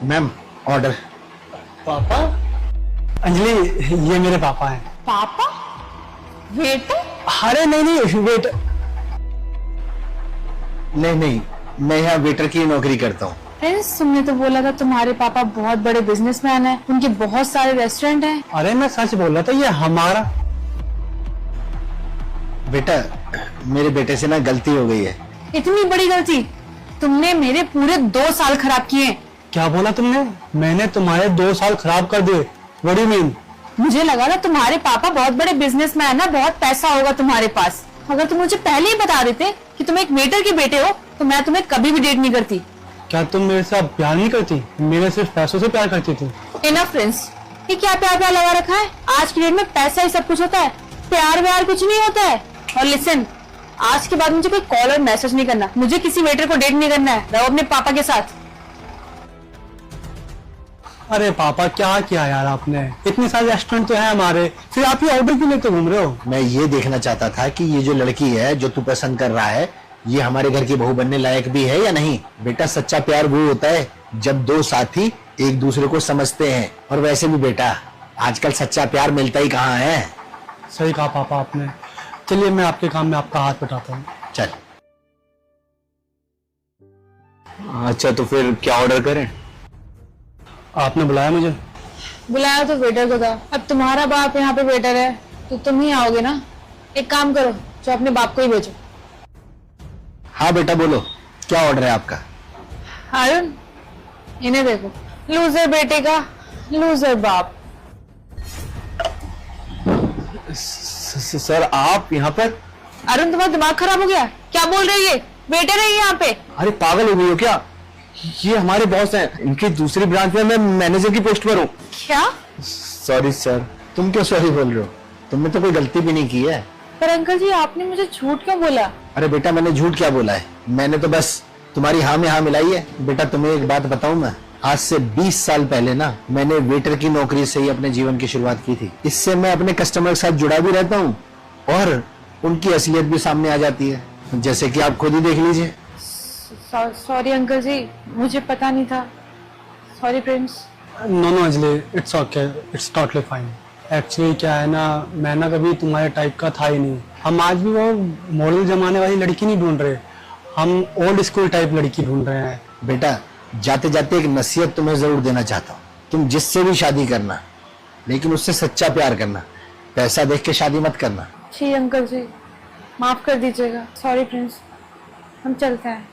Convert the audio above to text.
Ma'am order. पापा? अंजलि, ये मेरे पापा हैं। पापा? वेटर? अरे नहीं वेट। नहीं, मैं यहाँ वेटर की नौकरी करता हूँ। प्रिंस, तुमने तो बोला था तुम्हारे पापा बहुत बड़े बिजनेसमैन हैं, उनके बहुत सारे रेस्टोरेंट हैं। अरे मैं सच बोल रहा था, ये हमारा। बेटा, मेरे बेटे से ना गलती हो गई है। इतनी बड़ी गलती? तुमने मेरे पूरे 2 साल खराब किए। क्या बोला तुमने? मैंने तुम्हारे 2 साल खराब कर दिए? What do you mean? मुझे लगा था तुम्हारे पापा बहुत बड़े बिजनेसमैन है, बहुत पैसा होगा तुम्हारे पास। अगर तुम मुझे पहले ही बता देते कि तुम एक वेटर के बेटे हो तो मैं तुम्हें कभी भी डेट नहीं करती। क्या तुम मेरे से अब प्यार नहीं करती? मेरे सिर्फ पैसों से प्यार करती थी। इनफ प्रिंस, ये क्या प्यार प्यार लगा रखा है? आज की डेट में पैसा ही सब कुछ होता है, प्यार व्यार कुछ नहीं होता है। और लिसन, आज के बाद मुझे कोई कॉल और मैसेज नहीं करना, मुझे किसी वेटर को डेट नहीं करना है, रहो अपने पापा के साथ। अरे पापा, क्या किया यार आपने? इतने सारे रेस्टोरेंट तो हैं हमारे, फिर आप ही ऑर्डर क्यों लेते घूम रहे हो? मैं ये देखना चाहता था कि ये जो लड़की है जो तू पसंद कर रहा है, ये हमारे घर की बहू बनने लायक भी है या नहीं। बेटा, सच्चा प्यार वो होता है जब दो साथी एक दूसरे को समझते हैं। और वैसे भी बेटा, आजकल सच्चा प्यार मिलता ही कहाँ है। सही कहा पापा आपने। चलिए, मैं आपके काम में आपका हाथ बटाता हूँ। चल। अच्छा, तो फिर क्या ऑर्डर करें? आपने बुलाया मुझे? बुलाया तो वेटर को था, अब तुम्हारा बाप यहाँ पे वेटर है तो तुम ही आओगे ना। एक काम करो, जो अपने बाप को ही भेजो। हाँ बेटा, बोलो, क्या ऑर्डर है आपका? अरुण, इन्हें देखो, लूजर बेटे का लूजर बाप। सर, आप यहाँ पर? अरुण, तुम्हारा दिमाग खराब हो गया? क्या बोल रही है? वेटर है यहाँ पे। अरे पागल हो गई हो क्या? ये हमारे बॉस हैं, इनकी दूसरी ब्रांच में मैं मैनेजर की पोस्ट पर हूँ। क्या? Sorry sir. तुम क्यों सॉरी बोल रहे हो? तुमने तो कोई गलती भी नहीं की है। पर अंकल जी, आपने मुझे झूठ क्यों बोला? अरे बेटा, मैंने झूठ क्या बोला है? मैंने तो बस तुम्हारी हाँ में हाँ मिलाई है। बेटा, तुम्हें एक बात बताऊं मैं, आज से 20 साल पहले ना मैंने वेटर की नौकरी से ही अपने जीवन की शुरुआत की थी। इससे मैं अपने कस्टमर के साथ जुड़ा भी रहता हूँ और उनकी असलियत भी सामने आ जाती है, जैसे कि आप खुद ही देख लीजिए। सॉरी अंकल जी, मुझे पता नहीं था। Sorry Prince. No Anjali, it's okay, it's totally fine. Actually क्या है ना, मैं ना कभी तुम्हारे टाइप का था ही नहीं। हम आज भी वो मॉडल जमाने वाली लड़की नहीं ढूंढ रहे, हम ओल्ड स्कूल टाइप लड़की ढूंढ रहे हैं। बेटा, जाते जाते एक नसीहत तुम्हें जरूर देना चाहता हूँ। तुम जिससे भी शादी करना, लेकिन उससे सच्चा प्यार करना, पैसा देख के शादी मत करना। जी अंकल जी, माफ कर दीजिएगा। सॉरी प्रिंस, हम चलते हैं।